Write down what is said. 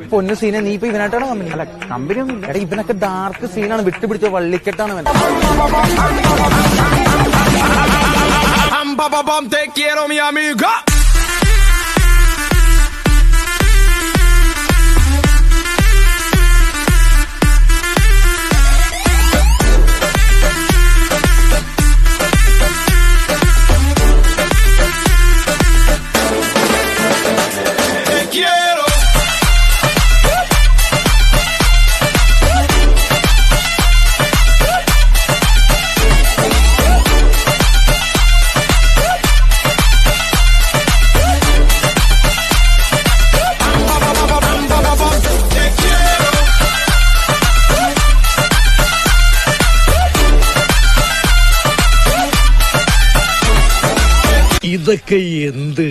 പൊന്നു സീനെ നീ ഇപ്പൊ ഇവനായിട്ടാണ് കമ്പനി? അല്ല കമ്പനി ഒന്നും ഇല്ല. ഇവനൊക്കെ ഡാർക്ക് സീനാണ്, വിട്ടുപിടിച്ച വള്ളിക്കെട്ടാണ് അവൻ. ഇതൊക്കെ എന്ത്?